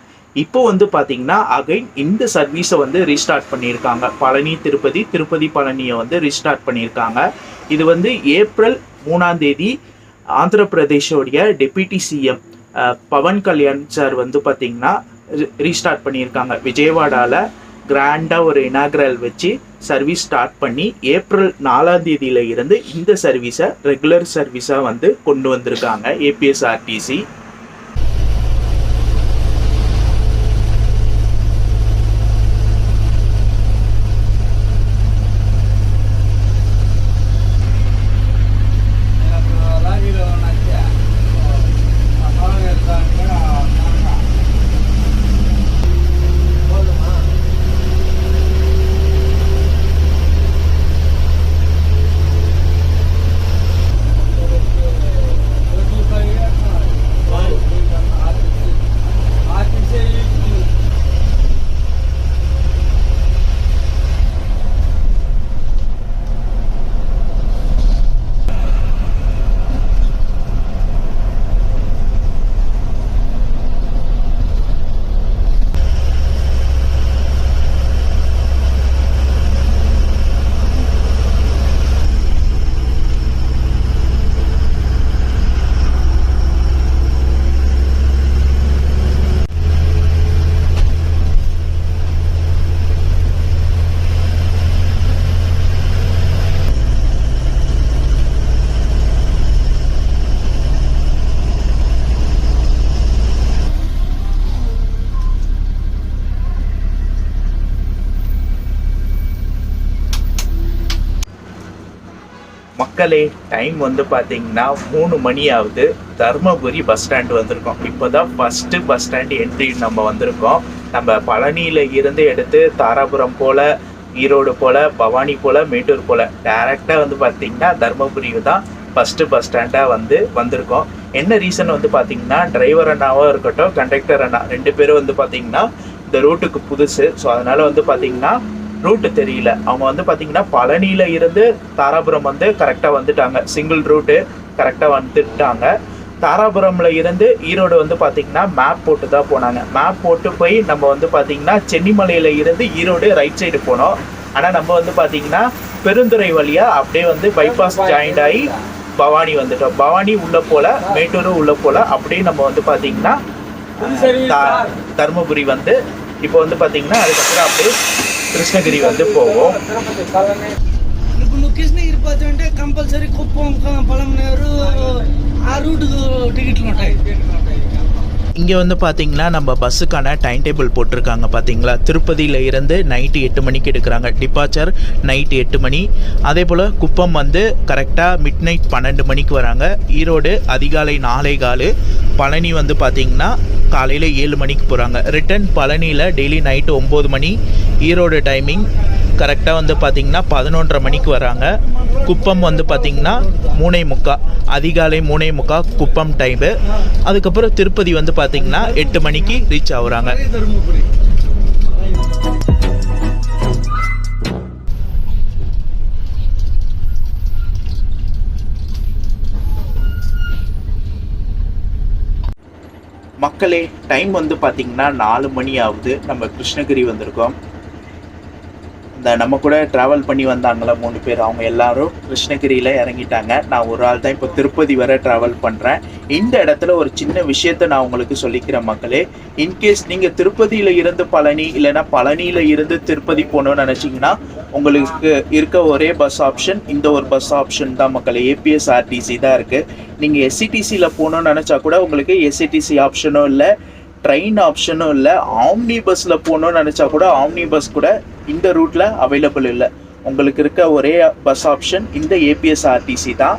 இப்போ வந்து பார்த்திங்கன்னா அகைன் இந்த சர்வீஸை வந்து ரீஸ்டார்ட் பண்ணியிருக்காங்க. பழனி திருப்பதி, திருப்பதி பழனியை வந்து ரீஸ்டார்ட் பண்ணியிருக்காங்க. இது வந்து ஏப்ரல் 3 ஆந்திர பிரதேஷோடைய deputy CM Pawan Kalyan sir வந்து பார்த்திங்கன்னா ரீஸ்டார்ட் பண்ணியிருக்காங்க. விஜயவாடாவில் கிராண்டாக ஒரு இனாக்ரல் வச்சு சர்வீஸ் ஸ்டார்ட் பண்ணி ஏப்ரல் 4 இருந்து இந்த சர்வீஸை ரெகுலர் சர்வீஸாக வந்து கொண்டு வந்திருக்காங்க ஏபிஎஸ்ஆர்டிசி. மக்களே, டைம் வந்து பார்த்தீங்கன்னா 3 மணி ஆகுது. தர்மபுரி பஸ் ஸ்டாண்டு வந்திருக்கோம். இப்போ தான் ஃபஸ்ட்டு பஸ் ஸ்டாண்டு என்ட்ரி நம்ம வந்திருக்கோம். நம்ம பழனியில் இருந்து எடுத்து தாராபுரம் போல், ஈரோடு போல், பவானி போல், மேட்டூர் போல் டேரெக்டாக வந்து பார்த்திங்கன்னா தர்மபுரி தான் ஃபஸ்ட்டு பஸ் ஸ்டாண்டாக வந்திருக்கோம். என்ன ரீசன் வந்து பார்த்திங்கன்னா டிரைவர் அண்ணாவோ இருக்கட்டும், கண்டக்டர் அண்ணா 2 பேரும் வந்து பார்த்திங்கன்னா இந்த ரூட்டுக்கு புதுசு. ஸோ அதனால் வந்து பார்த்திங்கன்னா ரூட்டு தெரியல. அவங்க வந்து பார்த்திங்கன்னா பழனியில் இருந்து தாராபுரம் வந்து கரெக்டாக வந்துட்டாங்க. சிங்கிள் ரூட்டு கரெக்டாக வந்துட்டாங்க. தாராபுரமில் இருந்து ஈரோடு வந்து பார்த்திங்கன்னா மேப் போட்டு தான் போனாங்க. மேப் போட்டு போய் நம்ம வந்து பார்த்திங்கன்னா சென்னிமலையில் இருந்து ஈரோடு ரைட் சைடு போனோம். ஆனால் நம்ம வந்து பார்த்திங்கன்னா பெருந்துறை வழியாக அப்படியே வந்து பைபாஸ் ஜாயிண்ட் ஆகி பவானி வந்துட்டோம். பவானி உள்ளே போல், மேட்டூரும் உள்ளே போல், அப்படியே நம்ம வந்து பார்த்திங்கன்னா தருமபுரி வந்து இப்போ வந்து பார்த்திங்கன்னா அதுக்கப்புறம் அப்படியே கிருஷ்ணகிரி வந்து போவோம். ఇప్పుడు నువ్వు కృష్ణగిరి పోతే అంటే కంపల్సరీ కుప్పం, పొలంనేరు ఆ రూట్ టికెట్లు ఉంటాయి. இங்கே வந்து பார்த்தீங்கன்னா நம்ம பஸ்ஸுக்கான டைம் டேபிள் போட்டிருக்காங்க பார்த்தீங்களா. திருப்பதியில் இருந்து நைட்டு 8 மணிக்கு எடுக்கிறாங்க. டிபார்ச்சர் நைட்டு 8 மணி. அதே போல் குப்பம் வந்து கரெக்டாக மிட் நைட் 12 மணிக்கு வராங்க. ஈரோடு அதிகாலை 4:15. பழனி வந்து பார்த்தீங்கன்னா காலையில் 7 மணிக்கு போகிறாங்க. ரிட்டன் பழனியில் டெய்லி நைட்டு 9 மணி. ஈரோடு டைமிங் கரெக்டாக வந்து பார்த்திங்கன்னா 11:30 மணிக்கு வராங்க. குப்பம் வந்து பார்த்திங்கன்னா 3:45, அதிகாலை 3:45 குப்பம் டைமு. அதுக்கப்புறம் திருப்பதி வந்து பார்த்திங்கன்னா 8 மணிக்கு ரீச் ஆகுறாங்க. மக்களே, டைம் வந்து பார்த்திங்கன்னா 4 மணி ஆகுது. நம்ம கிருஷ்ணகிரி வந்திருக்கோம். இந்த நம்ம கூட ட்ராவல் பண்ணி வந்தாங்களா 3 பேர், அவங்க எல்லாரும் கிருஷ்ணகிரியில் இறங்கிட்டாங்க. நான் ஒரு ஆள் தான் இப்போ திருப்பதி வரை ட்ராவல் பண்ணுறேன். இந்த இடத்துல ஒரு சின்ன விஷயத்த நான் உங்களுக்கு சொல்லிக்கிறேன் மக்களே. இன்கேஸ் நீங்கள் திருப்பதியில் இருந்து பழனி இல்லைன்னா பழனியில் இருந்து திருப்பதி போகணுன்னு நினச்சிங்கன்னா உங்களுக்கு இருக்க ஒரே பஸ் ஆப்ஷன் இந்த ஒரு பஸ் ஆப்ஷன் தான் மக்களே. ஏபிஎஸ்ஆர்டிசி தான் இருக்குது. நீங்கள் எஸ்சிடிசியில் போகணுன்னு நினச்சா கூட உங்களுக்கு எஸ்சிடிசி ஆப்ஷனும் இல்லை, ட்ரெயின் ஆப்ஷனும் இல்லை. ஆம்னி பஸ்ஸில் போகணுன்னு நினச்சா கூட ஆம்னி பஸ் கூட இந்த ரூட்டில் அவைலபிள் இல்லை. உங்களுக்கு இருக்க ஒரே பஸ் ஆப்ஷன் இந்த ஏபிஎஸ்ஆர்டிசி தான்.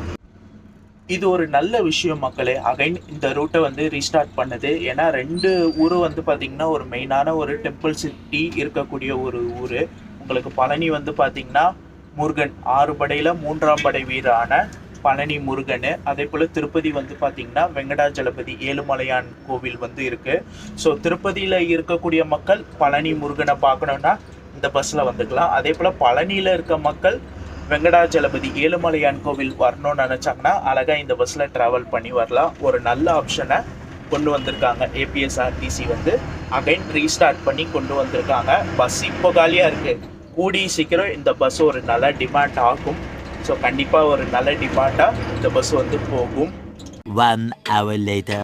இது ஒரு நல்ல விஷயம் மக்களே. அகைன் இந்த ரூட்டை வந்து ரீஸ்டார்ட் பண்ணுது. ஏன்னா 2 ஊரும் வந்து பார்த்திங்கன்னா ஒரு மெயினான ஒரு டெம்பிள் சிட்டி இருக்கக்கூடிய ஒரு ஊர். உங்களுக்கு பழனி வந்து பார்த்திங்கன்னா முருகன் 6 படையில் 3ஆம் படை வீரான பழனி முருகன். அதே போல் திருப்பதி வந்து பார்த்திங்கன்னா வெங்கடாஜலபதி ஏழுமலையான் கோவில் வந்து இருக்குது. ஸோ திருப்பதியில் இருக்கக்கூடிய மக்கள் பழனி முருகனை பார்க்கணுன்னா இந்த பஸ்ஸில் வந்துக்கலாம். அதே போல் பழனியில் இருக்க மக்கள் வெங்கடாஜலபதி ஏழுமலையான் கோவில் வரணும்னு நினச்சாங்கன்னா அழகாக இந்த பஸ்ஸில் ட்ராவல் பண்ணி வரலாம். ஒரு நல்ல ஆப்ஷனை கொண்டு வந்திருக்காங்க ஏபிஎஸ்ஆர்டிசி வந்து. அகைன் ரீஸ்டார்ட் பண்ணி கொண்டு வந்திருக்காங்க. பஸ் இப்போ காலியாக இருக்குது. கூடி சீக்கிரம் இந்த பஸ் ஒரு நல்ல டிமாண்ட் ஆகும். ஸோ கண்டிப்பாக ஒரு நல்ல டிமாண்டாக இந்த பஸ் வந்து போகும். 1 hour later.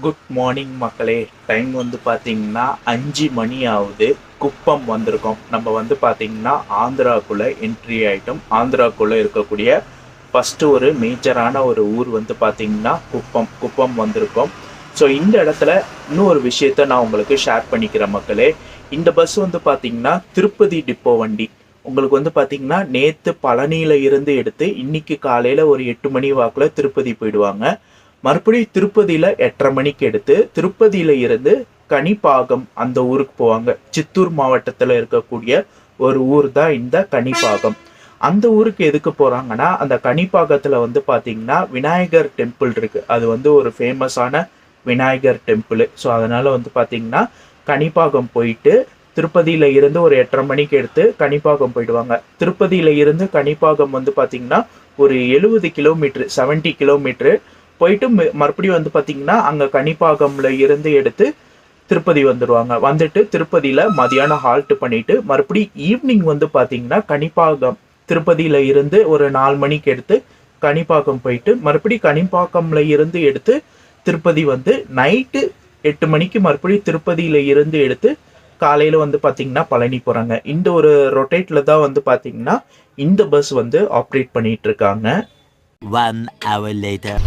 குட் மார்னிங் மக்களே. டைம் வந்து பார்த்திங்கன்னா 5 மணி ஆகுது. குப்பம் வந்திருக்கோம். நம்ம வந்து பார்த்திங்கன்னா ஆந்திராக்குள்ளே என்ட்ரி ஆகிட்டோம். ஆந்திராக்குள்ளே இருக்கக்கூடிய ஃபஸ்ட்டு ஒரு மேஜரான ஒரு ஊர் வந்து பார்த்திங்கன்னா குப்பம் வந்திருக்கோம். ஸோ இந்த இடத்துல இன்னும் ஒரு விஷயத்த நான் உங்களுக்கு ஷேர் பண்ணிக்கிறேன் மக்களே. இந்த பஸ் வந்து பார்த்திங்கன்னா திருப்பதி டிப்போ வண்டி. உங்களுக்கு வந்து பார்த்திங்கன்னா நேற்று பழனியில் இருந்து எடுத்து இன்றைக்கி காலையில் ஒரு 8 மணி வாக்கில் திருப்பதி போயிடுவாங்க. மறுபடியும் திருப்பதியில் 8:30 மணிக்கு எடுத்து திருப்பதியில் இருந்து கனிப்பாகம் அந்த ஊருக்கு போவாங்க. சித்தூர் மாவட்டத்தில் இருக்கக்கூடிய ஒரு ஊர் தான் இந்த கனிப்பாகம். அந்த ஊருக்கு எதுக்கு போகிறாங்கன்னா அந்த கனிப்பாகத்தில் வந்து பார்த்திங்கன்னா விநாயகர் டெம்பிள் இருக்குது. அது வந்து ஒரு ஃபேமஸான விநாயகர் டெம்பிள். ஸோ அதனால் வந்து பார்த்திங்கன்னா கனிப்பாகம் போயிட்டு திருப்பதியில் இருந்து ஒரு 8:30 மணிக்கு எடுத்து கனிப்பாகம் போயிடுவாங்க. திருப்பதியில் இருந்து கனிப்பாகம் வந்து பார்த்திங்கன்னா ஒரு 70 கிலோமீட்ரு 70 கிலோமீட்ரு போயிட்டு மறுபடியும் வந்து பார்த்திங்கன்னா அங்கே கனிப்பாகம்ல இருந்து எடுத்து திருப்பதி வந்துடுவாங்க. வந்துட்டு திருப்பதியில் மதியானம் ஹால்ட்டு பண்ணிவிட்டு மறுபடியும் ஈவினிங் வந்து பார்த்திங்கன்னா கனிப்பாகம் திருப்பதியில் இருந்து ஒரு 4 மணிக்கு எடுத்து கனிப்பாக்கம் போயிட்டு மறுபடியும் கனிப்பாக்கம்ல இருந்து எடுத்து திருப்பதி வந்து நைட்டு 8 மணிக்கு மறுபடியும் திருப்பதியில் இருந்து எடுத்து காலையில் வந்து பார்த்திங்கன்னா பழனி போகிறாங்க. இந்த ஒரு ரொட்டேட்டில் தான் வந்து பார்த்திங்கன்னா இந்த பஸ் வந்து ஆப்ரேட் பண்ணிகிட்டு இருக்காங்க. 1 hour later.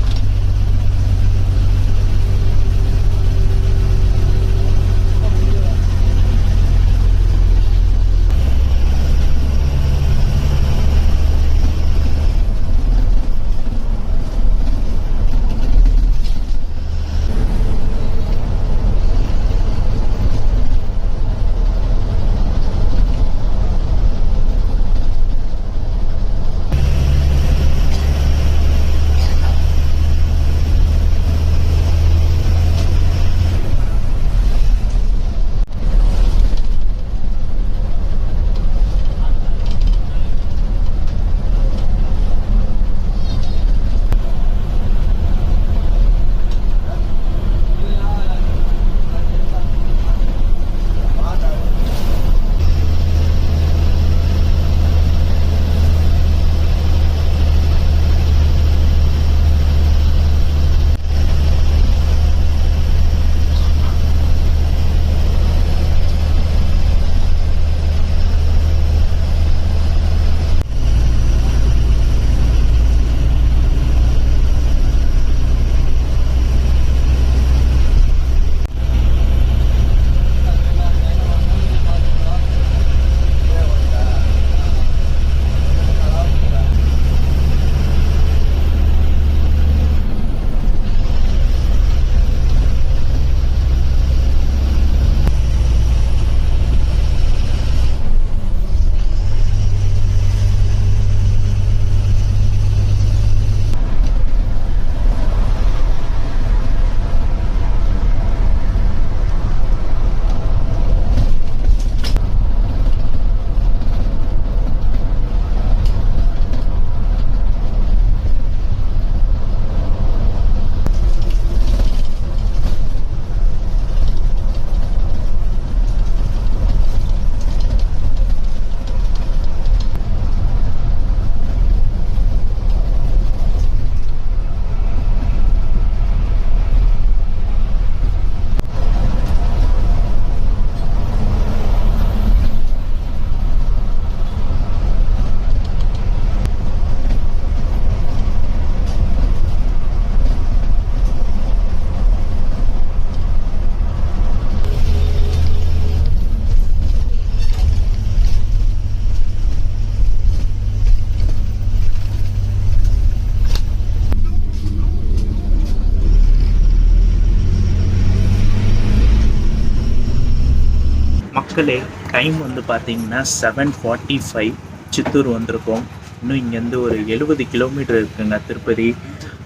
மக்களே, டைம் வந்து பார்த்தீங்கன்னா 7:45 சித்தூர் வந்திருக்கோம். இன்னும் இங்கேருந்து ஒரு 70 கிலோமீட்டர் இருக்குங்க திருப்பதி.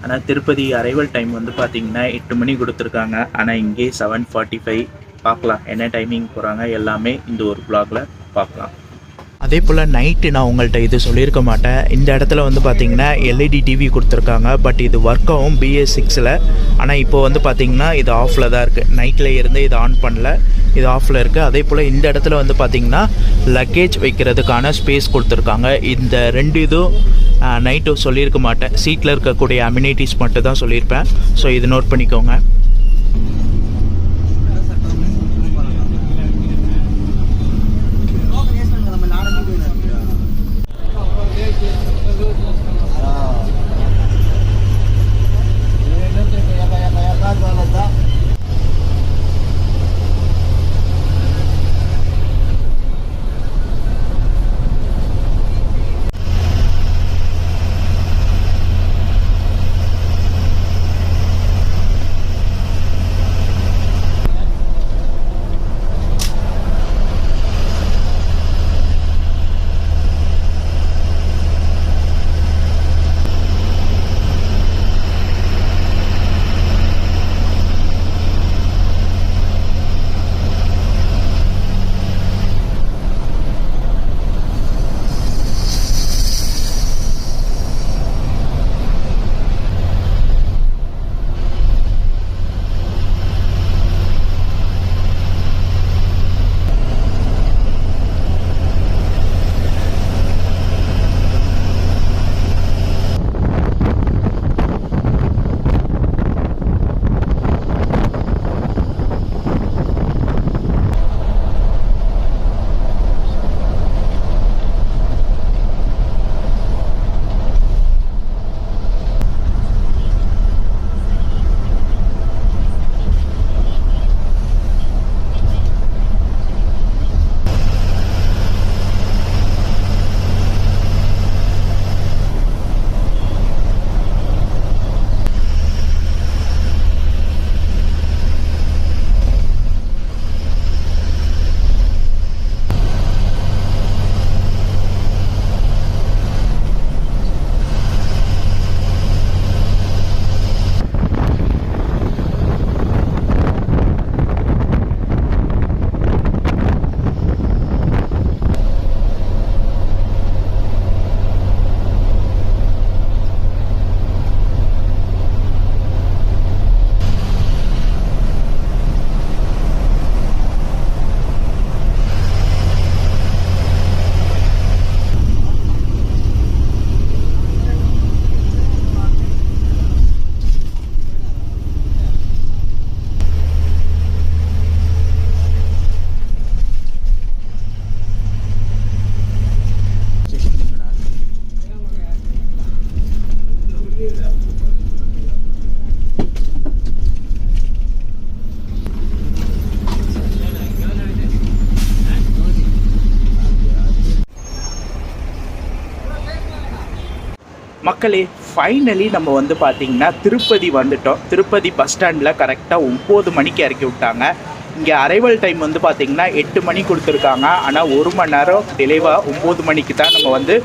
ஆனால் திருப்பதி அரைவல் டைம் வந்து பார்த்தீங்கன்னா 8 மணி கொடுத்துருக்காங்க. ஆனால் இங்கே 7:45. பார்க்கலாம் என்ன டைமிங் போகிறாங்க எல்லாமே இந்த ஒரு வ்ளாகில் பார்க்கலாம். அதே போல் நைட்டு நான் உங்கள்கிட்ட இது சொல்லியிருக்க மாட்டேன். இந்த இடத்துல வந்து பார்த்திங்கன்னா எல்இடி டிவி கொடுத்துருக்காங்க. பட் இது ஒர்க் ஆகும் BS6ல். ஆனால் இப்போ வந்து பார்த்திங்கன்னா இது ஆஃபில் தான் இருக்குது. நைட்டில் இருந்து இது ஆன் பண்ணல, இது ஆஃபில் இருக்குது. அதே போல் இந்த இடத்துல வந்து பார்த்திங்கன்னா லக்கேஜ் வைக்கிறதுக்கான ஸ்பேஸ் கொடுத்துருக்காங்க. இந்த 2 இதுவும் நைட்டு சொல்லியிருக்க மாட்டேன். சீட்டில் இருக்கக்கூடிய அம்யூனிட்டிஸ் மட்டும் தான் சொல்லியிருப்பேன். ஸோ இது நோட் பண்ணிக்கோங்க. மக்களே, ஃபைனலி நம்ம வந்து பார்த்திங்கன்னா திருப்பதி வந்துட்டோம். திருப்பதி பஸ் ஸ்டாண்டில் கரெக்டாக 9 மணிக்கு இறக்கி விட்டாங்க. இங்கே அரைவல் டைம் வந்து பார்த்திங்கன்னா 8 மணி கொடுத்துருக்காங்க. ஆனால் 1 மணி நேரம் டிலேவாக 9 மணிக்கு தான் நம்ம வந்து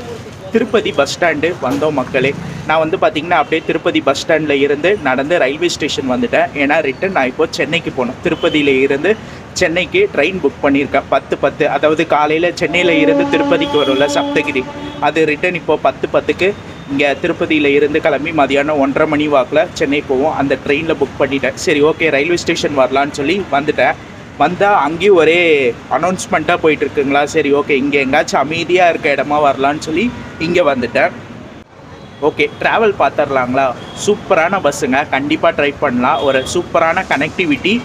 திருப்பதி பஸ் ஸ்டாண்டு வந்தோம் மக்களே. நான் வந்து பார்த்திங்கன்னா அப்படியே திருப்பதி பஸ் ஸ்டாண்டில் இருந்து நடந்து ரயில்வே ஸ்டேஷன் வந்துட்டேன். ஏன்னா ரிட்டன் நான் இப்போது சென்னைக்கு போகணும். திருப்பதியில் இருந்து சென்னைக்கு ட்ரெயின் புக் பண்ணியிருக்கேன் 10:10. அதாவது காலையில் சென்னையில் இருந்து திருப்பதிக்கு வரும்ல சப்தகிரி, அது ரிட்டன் இப்போது 10:10க்கு இங்கே திருப்பதியில் இருந்து கிளம்பி மதியானம் 1:30 மணி வாக்கில் சென்னை போவோம். அந்த ட்ரெயினில் புக் பண்ணிட்டேன். சரி ஓகே ரயில்வே ஸ்டேஷன் வரலான்னு சொல்லி வந்துட்டேன். வந்தால் அங்கேயும் ஒரே அனௌன்ஸ்மெண்ட்டாக போயிட்டுருக்குங்களா. சரி ஓகே இங்கே எங்கேயாச்சும் அமைதியாக இருக்க இடமா வரலான்னு சொல்லி இங்கே வந்துட்டேன். ஓகே ட்ராவல் பார்த்துடலாங்களா. சூப்பரான பஸ்ஸுங்க, கண்டிப்பாக ட்ரை பண்ணலாம். ஒரு சூப்பரான கனெக்டிவிட்டி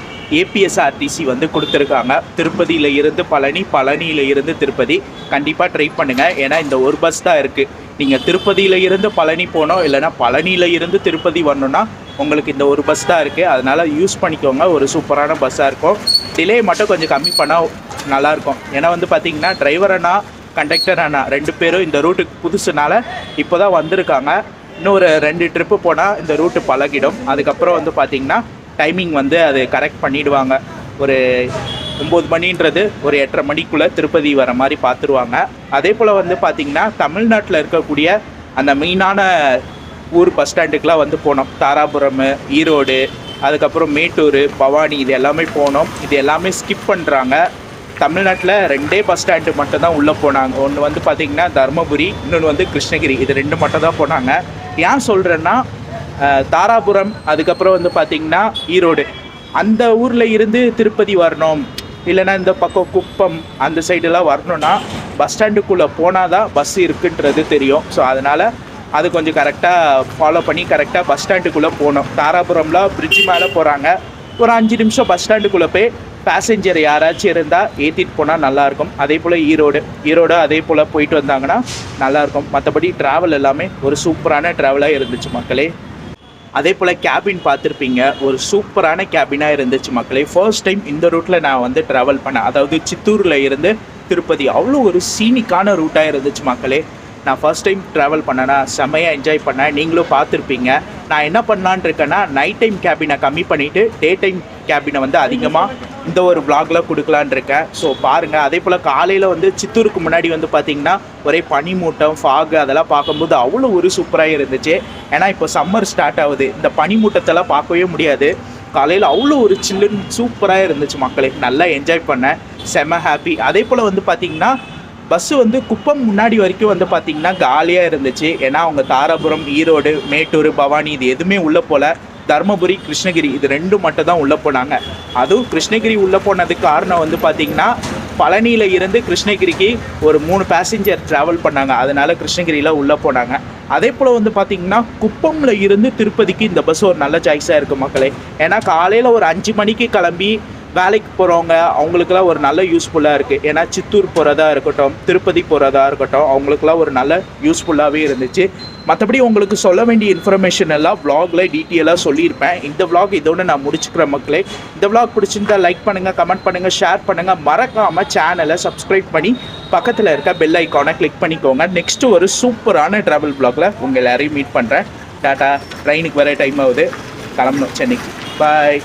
APSRTC வந்து கொடுத்துருக்காங்க. திருப்பதியில் இருந்து பழனி, பழனியில் இருந்து திருப்பதி. கண்டிப்பாக ட்ரை பண்ணுங்கள். ஏன்னா இந்த ஒரு பஸ் தான் இருக்குது. நீங்கள் திருப்பதியில் இருந்து பழனி போனோம், இல்லைனா பழனியில் இருந்து திருப்பதி வரணுன்னா உங்களுக்கு இந்த ஒரு பஸ் தான் இருக்குது. அதனால் யூஸ் பண்ணிக்கோங்க. ஒரு சூப்பரான பஸ்ஸாக இருக்கும். டிலே மட்டும் கொஞ்சம் கம்மி பண்ணால் நல்லாயிருக்கும். ஏன்னா வந்து பார்த்திங்கன்னா டிரைவர் அண்ணா, கண்டக்டர் அண்ணா 2 பேரும் இந்த ரூட்டுக்கு புதுசுனால இப்போ தான் வந்திருக்காங்க. இன்னும் ஒரு 2 ட்ரிப்பு போனால் இந்த ரூட்டு பழகிடும். அதுக்கப்புறம் வந்து பார்த்திங்கன்னா டைமிங் வந்து அது கரெக்ட் பண்ணிவிடுவாங்க. ஒரு 9 மணின்றது ஒரு 8:30 மணிக்குள்ளே திருப்பதி வர மாதிரி பார்த்துருவாங்க. அதே போல் வந்து பார்த்திங்கன்னா தமிழ்நாட்டில் இருக்கக்கூடிய அந்த மெயினான ஊர் பஸ் ஸ்டாண்டுக்கெலாம் வந்து போனோம். தாராபுரம், ஈரோடு, அதுக்கப்புறம் மேட்டூர், பவானி, இது எல்லாமே போனோம். இது எல்லாமே ஸ்கிப் பண்ணுறாங்க. தமிழ்நாட்டில் 2 பஸ் ஸ்டாண்டு மட்டும் தான் உள்ளே போனாங்க. ஒன்று வந்து பார்த்திங்கன்னா தர்மபுரி, இன்னொன்று வந்து கிருஷ்ணகிரி. இது 2 மட்டும் தான் போனாங்க. ஏன் சொல்கிறேன்னா தாராபுரம், அதுக்கப்புறம் வந்து பார்த்திங்கன்னா ஈரோடு, அந்த ஊரில் இருந்து திருப்பதி வரணும், இல்லைன்னா இந்த பக்கம் குப்பம் அந்த சைடெல்லாம் வரணுன்னா பஸ் ஸ்டாண்டுக்குள்ளே போனால் தான் பஸ் இருக்குன்றது தெரியும். ஸோ அதனால் அது கொஞ்சம் கரெக்டாக ஃபாலோ பண்ணி கரெக்டாக பஸ் ஸ்டாண்டுக்குள்ளே போகணும். தாராபுரம்லாம் பிரிட்ஜ் மேலே போகிறாங்க. ஒரு 5 நிமிஷம் பஸ் ஸ்டாண்டுக்குள்ளே போய் பேசஞ்சர் யாராச்சும் இருந்தால் ஏற்றிட்டு போனால் நல்லாயிருக்கும். அதே போல் ஈரோடு அதே போல் போயிட்டு வந்தாங்கன்னா நல்லாயிருக்கும். மற்றபடி ட்ராவல் எல்லாமே ஒரு சூப்பரான ட்ராவலாக இருந்துச்சு மக்களே. அதே போல் கேபின் பார்த்துருப்பீங்க, ஒரு சூப்பரான கேபினாக இருந்துச்சு மக்களே. ஃபர்ஸ்ட் டைம் இந்த ரூட்டில் நான் வந்து ட்ராவல் பண்ணேன். அதாவது சித்தூரில் இருந்து திருப்பதி அவ்வளோ ஒரு சீனிக்கான ரூட்டாக இருந்துச்சு மக்களே. நான் ஃபர்ஸ்ட் டைம் ட்ராவல் பண்ணேன்னா செம்மையாக என்ஜாய் பண்ணேன். நீங்களும் பார்த்துருப்பீங்க. நான் என்ன பண்ணலான் இருக்கேன்னா நைட் டைம் கேபினை கம்மி பண்ணிவிட்டு டே டைம் கேபினை வந்து அதிகமாக இந்த ஒரு vlogல கொடுக்கலான் இருக்கேன். ஸோ பாருங்கள். அதே போல் காலையில் வந்து சித்தூருக்கு முன்னாடி வந்து பார்த்திங்கன்னா ஒரே பனிமூட்டம், ஃபாகு அதெல்லாம் பார்க்கும்போது அவ்வளோ ஒரு சூப்பராக இருந்துச்சு. ஏன்னா இப்போ சம்மர் ஸ்டார்ட் ஆகுது, இந்த பனிமூட்டத்தெல்லாம் பார்க்கவே முடியாது. காலையில் அவ்வளோ ஒரு சில்லுன்னு சூப்பராக இருந்துச்சு மக்களே. நல்லா என்ஜாய் பண்ணேன், செம்ம ஹாப்பி. அதே போல் வந்து பார்த்திங்கன்னா பஸ்ஸு வந்து குப்பம் முன்னாடி வரைக்கும் வந்து பார்த்திங்கன்னா காலியாக இருந்துச்சு. ஏன்னா அவங்க தாராபுரம், ஈரோடு, மேட்டூர், பவானி இது எதுவுமே உள்ளே போல். தர்மபுரி, கிருஷ்ணகிரி இது 2 மட்டும் தான் உள்ளே போனாங்க. அதுவும் கிருஷ்ணகிரி உள்ளே போனதுக்கு காரணம் வந்து பார்த்திங்கன்னா பழனியில் இருந்து கிருஷ்ணகிரிக்கு ஒரு 3 பேசஞ்சர் ட்ராவல் பண்ணாங்க. அதனால் கிருஷ்ணகிரியில் உள்ளே போனாங்க. அதே போல் வந்து பார்த்திங்கன்னா குப்பமில் இருந்து திருப்பதிக்கு இந்த பஸ் ஒரு நல்ல சாய்ஸாக இருக்குது மக்களே. ஏன்னா காலையில் ஒரு 5 மணிக்கு கிளம்பி வேலைக்கு போகிறவங்க அவங்களுக்குலாம் ஒரு நல்ல யூஸ்ஃபுல்லாக இருக்குது. ஏன்னா சித்தூர் போகிறதா இருக்கட்டும், திருப்பதி போகிறதா இருக்கட்டும், அவங்களுக்குலாம் ஒரு நல்ல யூஸ்ஃபுல்லாகவே இருந்துச்சு. மற்றபடி உங்களுக்கு சொல்ல வேண்டிய இன்ஃபர்மேஷன் எல்லாம் vlogல டீட்டெயிலாக சொல்லியிருப்பேன். இந்த vlog இதோடு நான் முடிச்சுக்கிறேன் மக்களே. இந்த vlog பிடிச்சிருந்தா லைக் பண்ணுங்கள், கமெண்ட் பண்ணுங்கள், ஷேர் பண்ணுங்கள். மறக்காமல் சேனலை சப்ஸ்கிரைப் பண்ணி பக்கத்தில் இருக்க பெல் ஐக்கானை கிளிக் பண்ணிக்கோங்க. நெக்ஸ்ட்டு ஒரு சூப்பரான ட்ராவல் vlogல உங்கள் எல்லாரையும் மீட் பண்ணுறேன். டாட்டா. ட்ரெயினுக்கு வர டைம் ஆகுது, கிளம்பணும் சென்னைக்கு. பாய்.